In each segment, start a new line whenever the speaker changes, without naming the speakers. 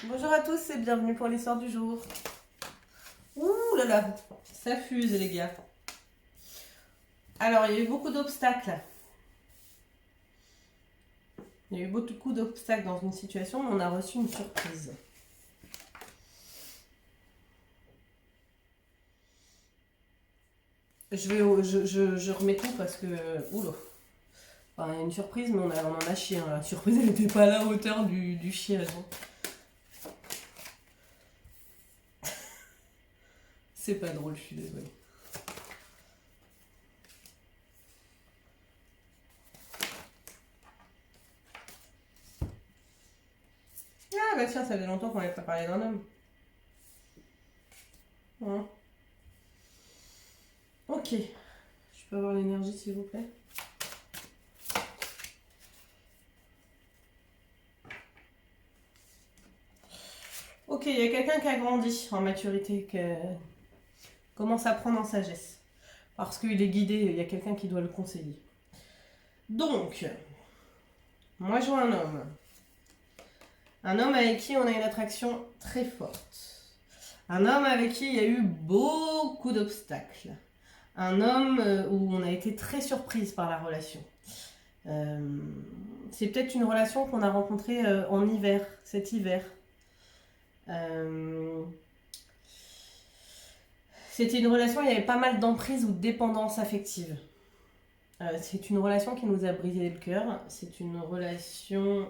Bonjour à tous et bienvenue pour l'histoire du jour. Ouh là là, ça fuse les gars. Alors il y a eu beaucoup d'obstacles. Il y a eu beaucoup d'obstacles dans une situation, mais on a reçu une surprise. Je remets tout parce que... Oula. Enfin, il y a une surprise, mais on en a chié. Hein. La surprise, elle n'était pas à la hauteur du chiage. Hein. C'est pas drôle, je suis désolée. Ah bah tiens, ça fait longtemps qu'on n'avait pas parlé d'un homme. Hein. Ok. Je peux avoir l'énergie s'il vous plaît? Ok, il y a quelqu'un qui a grandi en maturité, qui commence à prendre en sagesse. Parce qu'il est guidé, il y a quelqu'un qui doit le conseiller. Donc, moi je vois un homme. Un homme avec qui on a une attraction très forte. Un homme avec qui il y a eu beaucoup d'obstacles. Un homme où on a été très surprise par la relation. C'est peut-être une relation qu'on a rencontrée en hiver, cet hiver. C'était une relation où il y avait pas mal d'emprise ou de dépendance affective. C'est une relation qui nous a brisé le cœur. C'est une relation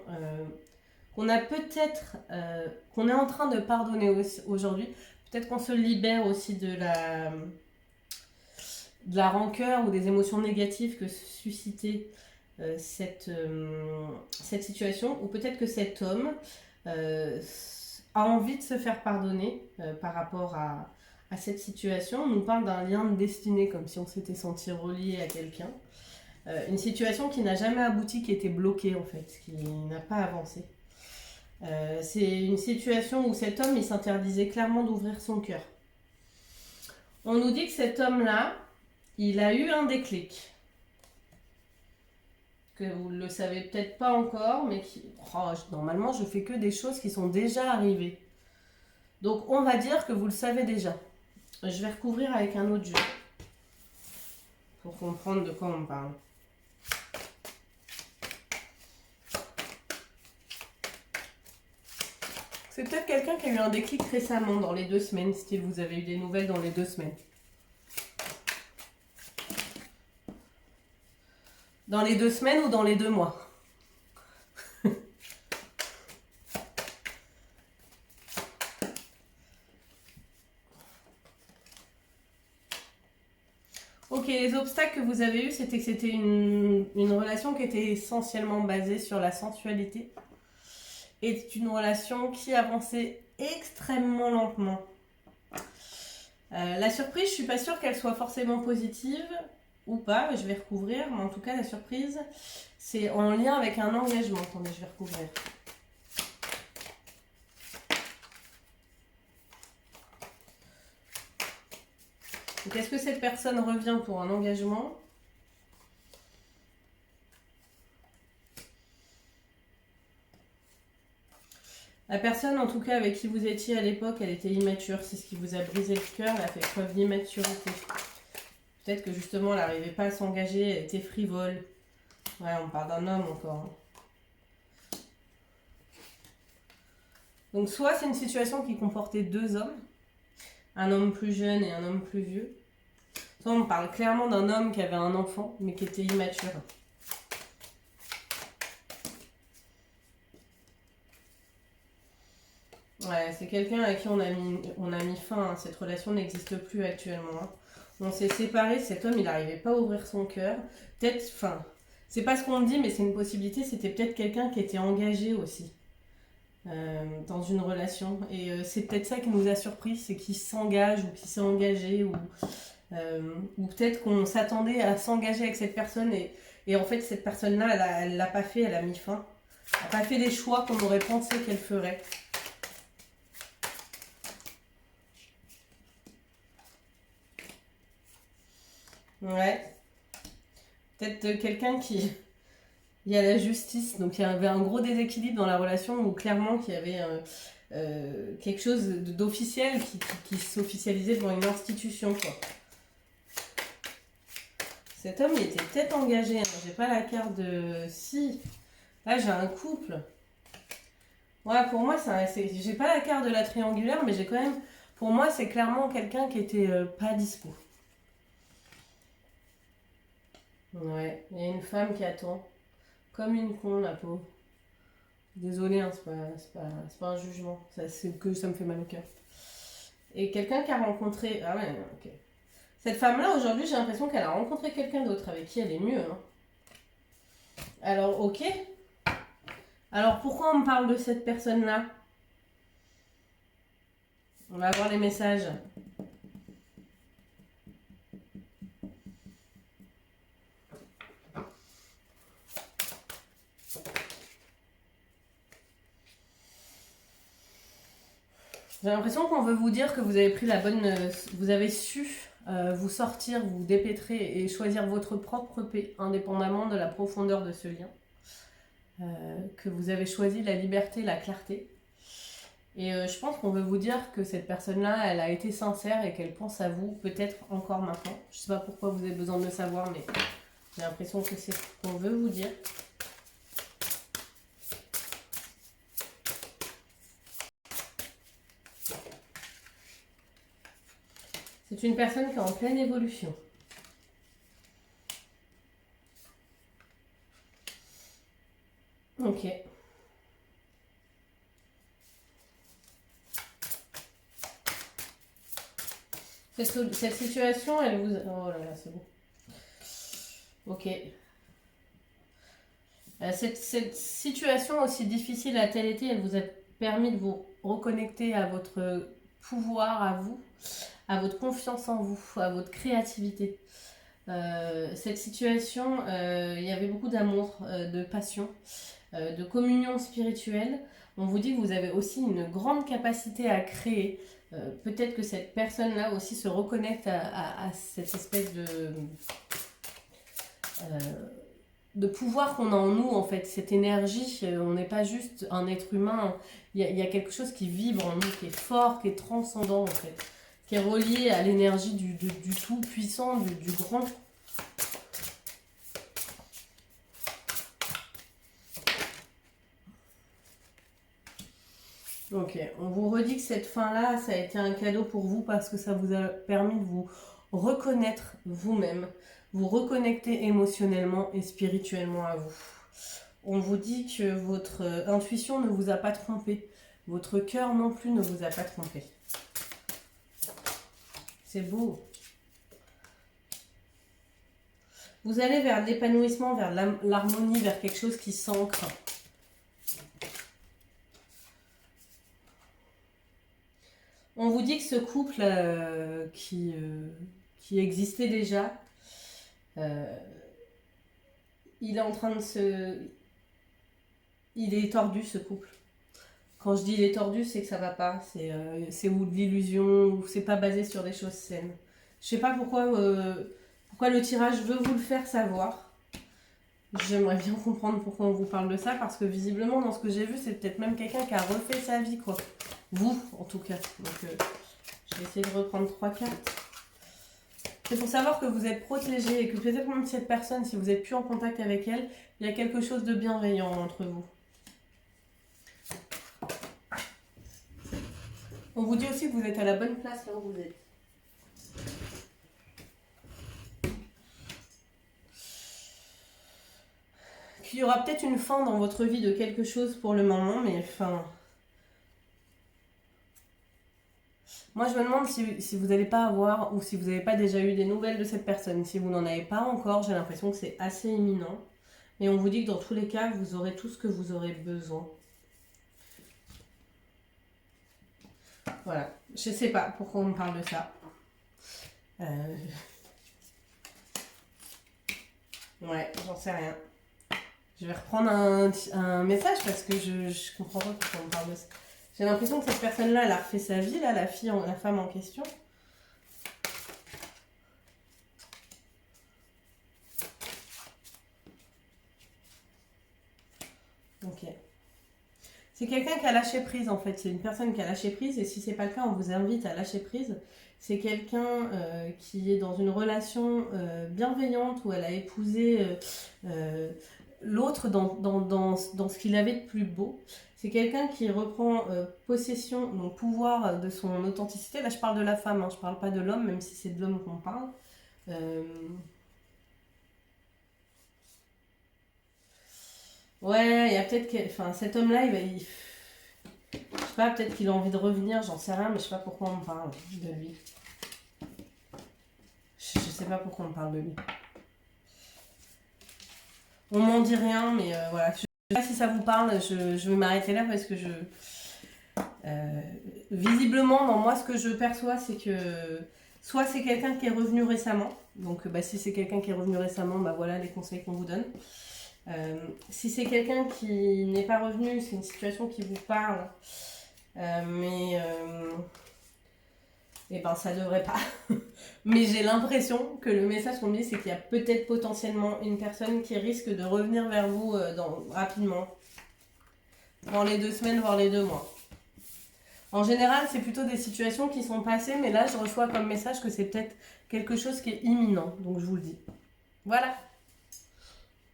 qu'on a peut-être, qu'on est en train de pardonner aujourd'hui. Peut-être qu'on se libère aussi de la rancœur ou des émotions négatives que suscitait cette situation. Ou peut-être que cet homme a envie de se faire pardonner par rapport à cette situation. On nous parle d'un lien de destinée, comme si on s'était senti relié à quelqu'un. Une situation qui n'a jamais abouti, qui était bloquée en fait, qui n'a pas avancé. C'est une situation où cet homme, il s'interdisait clairement d'ouvrir son cœur. On nous dit que cet homme-là, il a eu un déclic. Que vous ne le savez peut-être pas encore, mais normalement, je fais que des choses qui sont déjà arrivées. Donc, on va dire que vous le savez déjà. Je vais recouvrir avec un autre jeu. Pour comprendre de quoi on parle. C'est peut-être quelqu'un qui a eu un déclic récemment, dans les 2 semaines, si vous avez eu des nouvelles dans les 2 semaines. Dans les 2 semaines ou dans les 2 mois. Ok, les obstacles que vous avez eus, c'était que c'était une relation qui était essentiellement basée sur la sensualité. Et c'est une relation qui avançait extrêmement lentement. La surprise, je suis pas sûre qu'elle soit forcément positive ou pas, je vais recouvrir, mais en tout cas la surprise, c'est en lien avec un engagement. Attendez, je vais recouvrir. Donc est-ce que cette personne revient pour un engagement ? La personne, en tout cas, avec qui vous étiez à l'époque, elle était immature. C'est ce qui vous a brisé le cœur. Elle a fait preuve d'immaturité. Peut-être que justement, elle n'arrivait pas à s'engager. Elle était frivole. Ouais, on parle d'un homme encore. Donc, soit c'est une situation qui comportait 2 hommes. Un homme plus jeune et un homme plus vieux. Soit on parle clairement d'un homme qui avait un enfant, mais qui était immature. Ouais, c'est quelqu'un à qui on a mis fin. Hein. Cette relation n'existe plus actuellement. Hein. On s'est séparés. Cet homme, il n'arrivait pas à ouvrir son cœur. Peut-être, enfin, c'est pas ce qu'on dit, mais c'est une possibilité. C'était peut-être quelqu'un qui était engagé aussi dans une relation. Et c'est peut-être ça qui nous a surpris, c'est qu'il s'engage ou qu'il s'est engagé ou peut-être qu'on s'attendait à s'engager avec cette personne et en fait cette personne-là, elle l'a pas fait, elle a mis fin. Elle n'a pas fait les choix qu'on aurait pensé qu'elle ferait. Ouais. Peut-être quelqu'un qui... Il y a la justice, donc il y avait un gros déséquilibre dans la relation où clairement qu'il y avait quelque chose d'officiel qui s'officialisait devant une institution, quoi. Cet homme, il était peut-être engagé. Hein. J'ai pas la carte de... Si. Là, j'ai un couple. Ouais, pour moi, j'ai pas la carte de la triangulaire, mais j'ai quand même... Pour moi, c'est clairement quelqu'un qui était pas dispo. Ouais, il y a une femme qui attend. Comme une con, la peau. Désolée, hein, c'est pas un jugement. C'est que ça me fait mal au cœur. Et quelqu'un qui a rencontré... Ah ouais, ok. Cette femme-là, aujourd'hui, j'ai l'impression qu'elle a rencontré quelqu'un d'autre avec qui elle est mieux. Hein. Alors, ok. Alors, pourquoi on me parle de cette personne-là? On va voir les messages. J'ai l'impression qu'on veut vous dire que vous avez pris la bonne... vous avez su vous sortir, vous dépêtrer et choisir votre propre paix, indépendamment de la profondeur de ce lien. Que vous avez choisi la liberté, la clarté. Et je pense qu'on veut vous dire que cette personne-là, elle a été sincère et qu'elle pense à vous, peut-être encore maintenant. Je sais pas pourquoi vous avez besoin de le savoir, mais j'ai l'impression que c'est ce qu'on veut vous dire. C'est une personne qui est en pleine évolution. Ok. Cette situation, elle vous... Oh là là, c'est bon. Ok. Cette situation aussi difficile a-t-elle été, elle vous a permis de vous reconnecter à votre pouvoir, à vous, à votre confiance en vous, à votre créativité. Cette situation, il y avait beaucoup d'amour, de passion, de communion spirituelle. On vous dit que vous avez aussi une grande capacité à créer. Peut-être que cette personne-là aussi se reconnecte à cette espèce de pouvoir qu'on a en nous, en fait. Cette énergie, on n'est pas juste un être humain. Il y a quelque chose qui vibre en nous, qui est fort, qui est transcendant, en fait. Qui est relié à l'énergie du tout-puissant, du grand. Ok, on vous redit que cette fin-là, ça a été un cadeau pour vous parce que ça vous a permis de vous reconnaître vous-même, vous reconnecter émotionnellement et spirituellement à vous. On vous dit que votre intuition ne vous a pas trompé, votre cœur non plus ne vous a pas trompé. C'est beau. Vous allez vers l'épanouissement, vers l'harmonie, vers quelque chose qui s'ancre. On vous dit que ce couple qui existait déjà, il est en train de se... Il est tordu, ce couple. Quand je dis il est tordu, c'est que ça va pas. C'est ou de l'illusion, ou c'est pas basé sur des choses saines. Je sais pas pourquoi le tirage veut vous le faire savoir. J'aimerais bien comprendre pourquoi on vous parle de ça, parce que visiblement, dans ce que j'ai vu, c'est peut-être même quelqu'un qui a refait sa vie, quoi. Vous, en tout cas. Donc, je vais essayer de reprendre 3 cartes. C'est pour savoir que vous êtes protégé et que peut-être même cette personne, si vous n'êtes plus en contact avec elle, il y a quelque chose de bienveillant entre vous. On vous dit aussi que vous êtes à la bonne place là où vous êtes. Qu'il y aura peut-être une fin dans votre vie de quelque chose pour le moment, mais enfin... Moi, je me demande si vous n'allez pas avoir, ou si vous n'avez pas déjà eu des nouvelles de cette personne. Si vous n'en avez pas encore, j'ai l'impression que c'est assez imminent. Et on vous dit que dans tous les cas, vous aurez tout ce que vous aurez besoin. Voilà. Je sais pas pourquoi on me parle de ça. Ouais, j'en sais rien. Je vais reprendre un message parce que je comprends pas pourquoi on me parle de ça. J'ai l'impression que cette personne-là, elle a refait sa vie, là, la femme en question. Ok. C'est quelqu'un qui a lâché prise en fait, c'est une personne qui a lâché prise et si c'est pas le cas, on vous invite à lâcher prise. C'est quelqu'un qui est dans une relation bienveillante où elle a épousé l'autre dans ce qu'il avait de plus beau. C'est quelqu'un qui reprend possession, donc pouvoir de son authenticité. Là je parle de la femme, hein, je parle pas de l'homme, même si c'est de l'homme qu'on parle. Ouais, il y a peut-être que... Enfin, cet homme-là, je sais pas, peut-être qu'il a envie de revenir, j'en sais rien, mais je sais pas pourquoi on me parle de lui. Je sais pas pourquoi on me parle de lui. On m'en dit rien, mais voilà. Je sais pas si ça vous parle, je vais m'arrêter là parce que visiblement, dans moi, ce que je perçois, c'est que soit c'est quelqu'un qui est revenu récemment, donc bah, si c'est quelqu'un qui est revenu récemment, bah voilà les conseils qu'on vous donne. Si c'est quelqu'un qui n'est pas revenu, c'est une situation qui vous parle, mais eh ben ça devrait pas. Mais j'ai l'impression que le message qu'on me dit, c'est qu'il y a peut-être potentiellement une personne qui risque de revenir vers vous rapidement, dans les 2 semaines, voire les 2 mois. En général, c'est plutôt des situations qui sont passées, mais là, je reçois comme message que c'est peut-être quelque chose qui est imminent, donc je vous le dis. Voilà.